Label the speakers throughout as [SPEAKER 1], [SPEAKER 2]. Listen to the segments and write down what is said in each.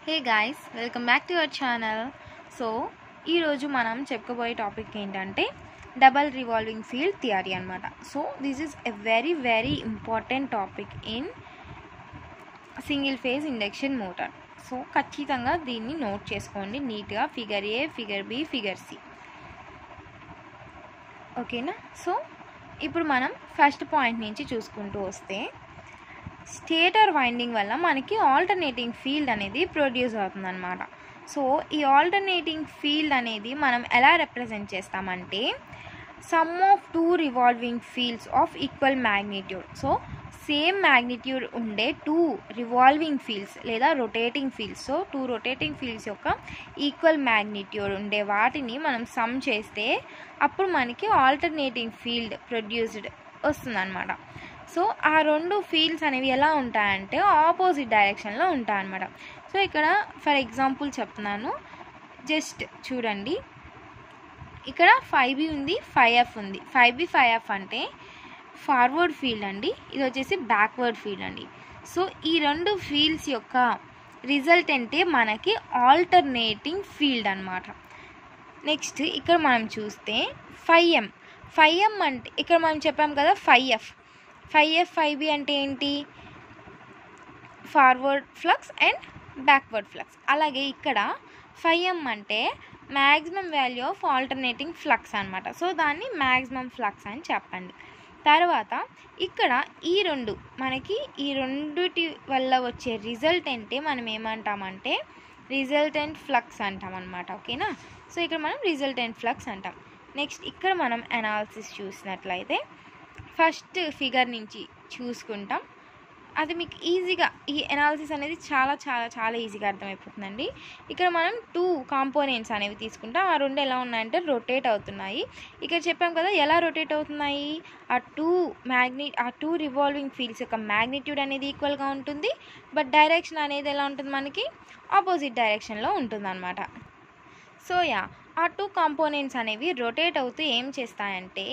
[SPEAKER 1] Hey guys, welcome back to your channel. So ఈరోజు మనం చెప్పుకోబోయే టాపిక్ ఏంటంటే డబల్ రివాల్వింగ్ ఫీల్డ్ థియరీ అనమాట. So this is a very very important topic in single phase induction motor. So ఖచ్చితంగా దీన్ని note చేసుకోండి నీట్గా, figure ఏ, figure B, figure C. ఓకేనా? సో ఇప్పుడు మనం ఫస్ట్ పాయింట్ నుంచి చూసుకుంటూ వస్తే, స్టేటర్ వైండింగ్ వల్ల మనకి ఆల్టర్నేటింగ్ ఫీల్డ్ అనేది ప్రొడ్యూస్ అవుతుందన్నమాట. సో ఈ ఆల్టర్నేటింగ్ ఫీల్డ్ అనేది మనం ఎలా రిప్రజెంట్ చేస్తామంటే some of two revolving fields of equal magnitude. So same magnitude ఉండే టూ రివాల్వింగ్ ఫీల్డ్స్ లేదా rotating fields, so two rotating fields యొక్క ఈక్వల్ మ్యాగ్నిట్యూడ్ ఉండే వాటిని మనం సమ్ చేస్తే అప్పుడు మనకి ఆల్టర్నేటింగ్ ఫీల్డ్ ప్రొడ్యూస్డ్ వస్తుందన్నమాట. సో ఆ రెండు ఫీల్డ్స్ అనేవి ఎలా ఉంటాయంటే ఆపోజిట్ డైరెక్షన్లో ఉంటాయన్నమాట. సో ఇక్కడ ఫర్ ఎగ్జాంపుల్ చెప్తున్నాను, జస్ట్ చూడండి. ఇక్కడ 5B ఉంది, 5F ఉంది. 5B 5F అంటే ఫార్వర్డ్ ఫీల్డ్ అండి, ఇది వచ్చేసి బ్యాక్వర్డ్ ఫీల్డ్ అండి. సో ఈ రెండు ఫీల్డ్స్ యొక్క రిజల్టెంటే మనకి ఆల్టర్నేటింగ్ ఫీల్డ్ అనమాట. నెక్స్ట్ ఇక్కడ మనం చూస్తే 5M అంటే ఇక్కడ మనం చెప్పాం కదా 5F 5B అంటే ఏంటి? Forward flux and backward flux. అలాగే ఇక్కడ 5M అంటే maximum value of alternating flux అనమాట. సో దాన్ని మ్యాక్సిమం ఫ్లక్స్ అని చెప్పండి. తర్వాత ఇక్కడ ఈ రెండుటి వల్ల వచ్చే రిజల్టెంటే మనం ఏమంటామంటే రిజల్టెంట్ ఫ్లక్స్ అంటాం అనమాట. ఓకేనా? సో ఇక్కడ మనం రిజల్టెంట్ ఫ్లక్స్ అంటాం. నెక్స్ట్ ఇక్కడ మనం అనాలిసిస్ చూసినట్లయితే ఫస్ట్ ఫిగర్ నుంచి చూసుకుంటాం. అది మీకు ఈజీగా ఈ అనాలిసిస్ అనేది చాలా చాలా చాలా ఈజీగా అర్థమైపోతుందండి. ఇక్కడ మనం టూ కాంపోనెంట్స్ అనేవి తీసుకుంటాం. ఆ రెండు ఎలా ఉన్నాయంటే రొటేట్ అవుతున్నాయి. ఇక్కడ చెప్పాం కదా ఎలా రొటేట్ అవుతున్నాయి. ఆ టూ రివాల్వింగ్ ఫీల్డ్స్ యొక్క మ్యాగ్నిట్యూడ్ అనేది ఈక్వల్గా ఉంటుంది, బట్ డైరెక్షన్ అనేది ఎలా ఉంటుంది, మనకి ఆపోజిట్ డైరెక్షన్లో ఉంటుంది అనమాట. సో ఆ టూ కాంపోనెంట్స్ అనేవి రొటేట్ అవుతూ ఏం చేస్తాయంటే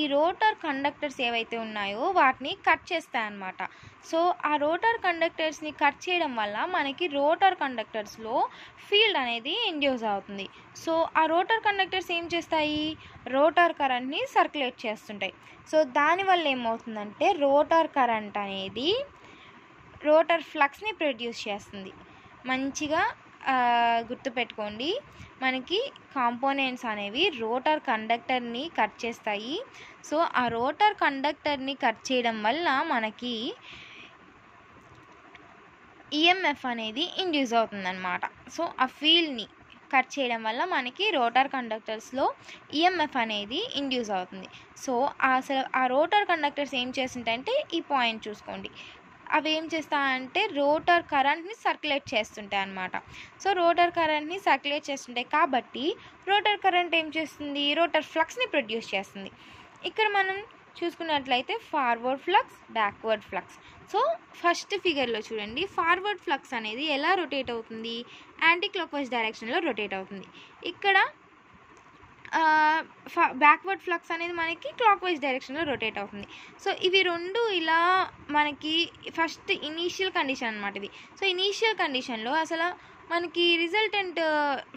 [SPEAKER 1] ఈ రోటర్ కండక్టర్స్ ఏవైతే ఉన్నాయో వాటిని కట్ చేస్తాయన్నమాట. సో ఆ రోటర్ కండక్టర్స్ని కట్ చేయడం వల్ల మనకి రోటర్ కండక్టర్స్లో ఫీల్డ్ అనేది ఇండ్యూస్ అవుతుంది. సో ఆ రోటర్ కండక్టర్స్ ఏం చేస్తాయి, రోటర్ కరెంట్ని సర్క్యులేట్ చేస్తుంటాయి. సో దానివల్ల ఏమవుతుందంటే రోటర్ కరెంట్ అనేది రోటర్ ఫ్లక్స్ని ప్రొడ్యూస్ చేస్తుంది. మంచిగా గుర్తుపెట్టుకోండి, మనకి కాంపోనెంట్స్ అనేవి రోటర్ కండక్టర్ని కట్ చేస్తాయి. సో ఆ రోటర్ కండక్టర్ని కట్ చేయడం వల్ల మనకి ఈఎంఎఫ్ అనేది ఇండ్యూస్ అవుతుందన్నమాట. సో ఆ ఫీల్డ్ని కట్ చేయడం వల్ల మనకి రోటర్ కండక్టర్స్లో ఈఎంఎఫ్ అనేది ఇండ్యూస్ అవుతుంది. సో అసలు ఆ రోటర్ కండక్టర్స్ ఏం చేస్తుంటాయంటే ఈ పాయింట్ చూసుకోండి, అవి ఏం చేస్తాయంటే రోటర్ కరెంట్ని సర్క్యులేట్ చేస్తుంటాయి అన్నమాట. సో రోటర్ కరెంట్ని సర్క్యులేట్ చేస్తుంటాయి కాబట్టి రోటర్ కరెంట్ ఏం చేస్తుంది, రోటర్ ఫ్లక్స్ని ప్రొడ్యూస్ చేస్తుంది. ఇక్కడ మనం చూసుకున్నట్లయితే forward flux, backward flux. So first ఫిగర్లో చూడండి, ఫార్వర్డ్ ఫ్లక్స్ అనేది ఎలా రొటేట్ అవుతుంది, యాంటీ క్లాక్వైజ్ డైరెక్షన్లో రొటేట్ అవుతుంది. ఇక్కడ బ్యాక్వర్డ్ ఫ్లక్స్ అనేది మనకి క్లాక్ వైజ్ డైరెక్షన్లో రొటేట్ అవుతుంది. సో ఇవి రెండు ఇలా మనకి ఫస్ట్ ఇనీషియల్ కండిషన్ అనమాట ఇది. సో ఇనీషియల్ కండిషన్లో అసలు మనకి రిజల్టెంట్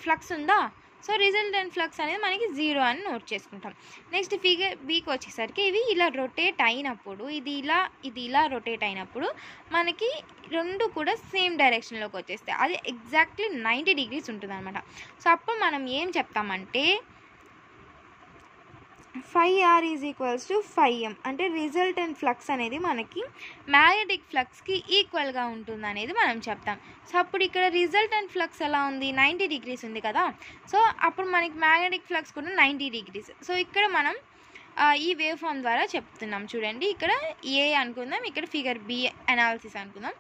[SPEAKER 1] ఫ్లక్స్ ఉందా, సో రిజల్టెంట్ ఫ్లక్స్ అనేది మనకి 0 అని నోట్ చేసుకుంటాం. నెక్స్ట్ ఫిగర్ బీకి వచ్చేసరికి ఇవి ఇలా రొటేట్ అయినప్పుడు ఇది ఇలా రొటేట్ అయినప్పుడు మనకి రెండు కూడా సేమ్ డైరెక్షన్లోకి వచ్చేస్తాయి. అది ఎగ్జాక్ట్లీ 90 degrees ఉంటుంది అనమాట. సో అప్పుడు మనం ఏం చెప్తామంటే 5R is equals to 5M అంటే రిజల్టెంట్ ఫ్లక్స్ అనేది మనకి మ్యాగ్నెటిక్ ఫ్లక్స్కి ఈక్వల్గా ఉంటుంది అనేది మనం చెప్తాం. సో అప్పుడు ఇక్కడ రిజల్టెంట్ ఫ్లక్స్ ఎలా ఉంది, 90 degrees ఉంది కదా. సో అప్పుడు మనకి మ్యాగ్నెటిక్ ఫ్లక్స్ కూడా 90 degrees. సో ఇక్కడ మనం ఈ వేవ్ ఫామ్ ద్వారా చెప్తున్నాం. చూడండి, ఇక్కడ ఏ అనుకుందాం, ఇక్కడ ఫిగర్ బి అనాలిసిస్ అనుకుందాం.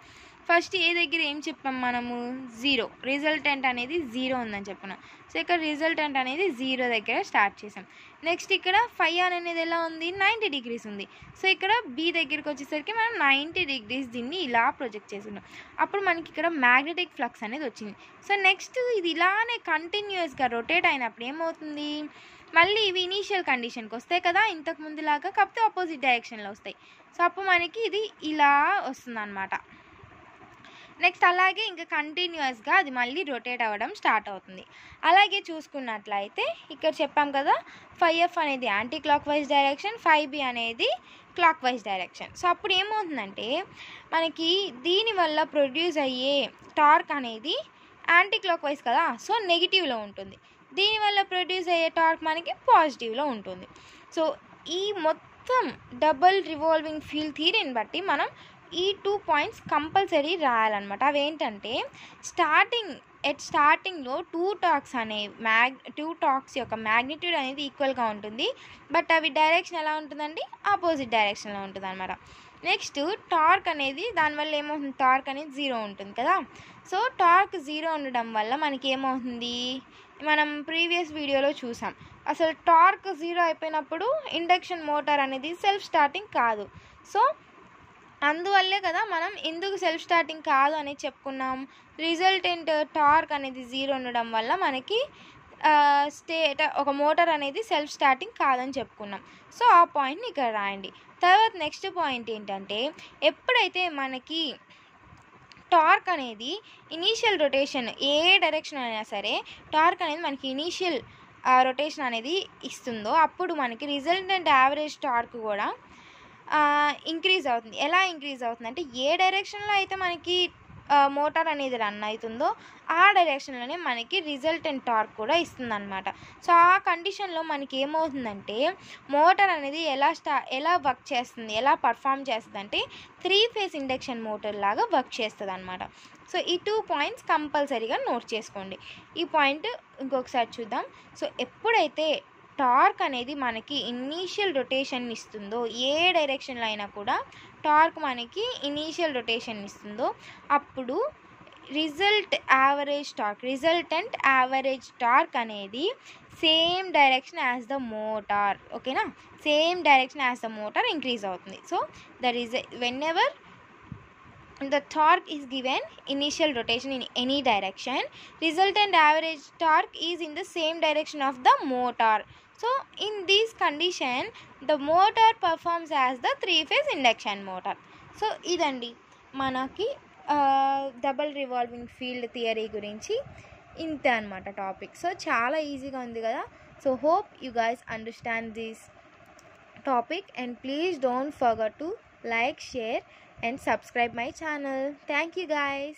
[SPEAKER 1] ఫస్ట్ ఏ దగ్గర ఏం చెప్పాం మనము, 0 రిజల్టెంట్ అనేది 0 ఉందని చెప్పుకున్నాం. సో ఇక్కడ రిజల్టెంట్ అనేది 0 దగ్గర స్టార్ట్ చేసాం. నెక్స్ట్ ఇక్కడ 5R అనేది ఎలా ఉంది, 90 degrees ఉంది. సో ఇక్కడ బి దగ్గరికి వచ్చేసరికి మనం 90 degrees దీన్ని ఇలా ప్రొజెక్ట్ చేసుకున్నాం. అప్పుడు మనకి ఇక్కడ మ్యాగ్నెటిక్ ఫ్లక్స్ అనేది వచ్చింది. సో నెక్స్ట్ ఇది ఇలానే కంటిన్యూస్గా రొటేట్ అయినప్పుడు ఏమవుతుంది, మళ్ళీ ఇవి ఇనీషియల్ కండిషన్కి వస్తాయి కదా ఇంతకు ముందులాగా, కాకపోతే ఆపోజిట్ డైరెక్షన్లో వస్తాయి. సో అప్పుడు మనకి ఇది ఇలా వస్తుంది అనమాట. నెక్స్ట్ అలాగే ఇంకా కంటిన్యూస్గా అది మళ్ళీ రొటేట్ అవ్వడం స్టార్ట్ అవుతుంది. అలాగే చూసుకున్నట్లయితే ఇక్కడ చెప్పాం కదా, 5F అనేది anti clock wise direction, 5B అనేది క్లాక్ వైజ్ డైరెక్షన్. సో అప్పుడు ఏమవుతుందంటే మనకి దీనివల్ల ప్రొడ్యూస్ అయ్యే టార్క్ అనేది యాంటీ క్లాక్ వైజ్ కదా, సో నెగిటివ్లో ఉంటుంది. దీనివల్ల ప్రొడ్యూస్ అయ్యే టార్క్ మనకి పాజిటివ్లో ఉంటుంది. సో ఈ మొత్తం డబుల్ రివాల్వింగ్ ఫీల్డ్ థియరీని బట్టి మనం ఈ 2 పాయింట్స్ కంపల్సరీ రాయాలన్నమాట. అవేంటంటే స్టార్టింగ్లో టూ టార్క్స్ యొక్క మ్యాగ్నిట్యూడ్ అనేది ఈక్వల్గా ఉంటుంది, బట్ అవి డైరెక్షన్ ఎలా ఉంటుందండి, ఆపోజిట్ డైరెక్షన్లో ఉంటుంది అనమాట. నెక్స్ట్ టార్క్ అనేది దానివల్ల ఏమవుతుంది, టార్క్ అనేది 0 ఉంటుంది కదా. సో టార్క్ 0 ఉండడం వల్ల మనకి ఏమవుతుంది, మనం ప్రీవియస్ వీడియోలో చూసాం, అసలు టార్క్ 0 అయిపోయినప్పుడు ఇండక్షన్ మోటార్ అనేది సెల్ఫ్ స్టార్టింగ్ కాదు. సో అందువల్లే కదా మనం ఎందుకు సెల్ఫ్ స్టార్టింగ్ కాదు అని చెప్పుకున్నాం, రిజల్టెంట్ టార్క్ అనేది 0 ఉండడం వల్ల మనకి ఒక మోటార్ అనేది సెల్ఫ్ స్టార్టింగ్ కాదని చెప్పుకున్నాం. సో ఆ పాయింట్ని ఇక్కడ రాయండి. తర్వాత నెక్స్ట్ పాయింట్ ఏంటంటే, ఎప్పుడైతే మనకి టార్క్ అనేది ఇనీషియల్ రొటేషన్ ఏ డైరెక్షన్ అయినా సరే టార్క్ అనేది మనకి ఇనీషియల్ రొటేషన్ అనేది ఇస్తుందో అప్పుడు మనకి రిజల్టెంట్ యావరేజ్ టార్క్ కూడా ఇంక్రీజ్ అవుతుంది. ఎలా ఇంక్రీజ్ అవుతుంది అంటే, ఏ డైరెక్షన్లో అయితే మనకి మోటార్ అనేది రన్ అవుతుందో ఆ డైరెక్షన్లోనే మనకి రిజల్టెంట్ టార్క్ కూడా ఇస్తుంది అనమాట. సో ఆ కండిషన్లో మనకి ఏమవుతుందంటే మోటార్ అనేది ఎలా వర్క్ చేస్తుంది, ఎలా పర్ఫామ్ చేస్తుంది అంటే 3 ఫేజ్ ఇండక్షన్ మోటార్ లాగా వర్క్ చేస్తుంది అనమాట. సో ఈ 2 పాయింట్స్ కంపల్సరీగా నోట్ చేసుకోండి. ఈ పాయింట్ ఇంకొకసారి చూద్దాం. సో ఎప్పుడైతే టార్క్ అనేది మనకి ఇనీషియల్ రొటేషన్ ఇస్తుందో, ఏ డైరెక్షన్లో అయినా కూడా టార్క్ మనకి ఇనీషియల్ రొటేషన్ ఇస్తుందో అప్పుడు రిజల్టెంట్ యావరేజ్ టార్క్ అనేది same direction as the motor, ఓకేనా, same direction as the motor increase అవుతుంది. So whenever the torque is given initial rotation in any direction, resultant average torque is in the same direction of the motor. So in this condition the motor performs as the 3-phase induction motor. So idandi manaki double revolving field theory gurinchi ఇంతే అనమాట topic. So చాలా ఈజీగా ఉంది కదా. So hope you guys understand this topic and please don't forget to like, share and subscribe my channel. Thank you guys.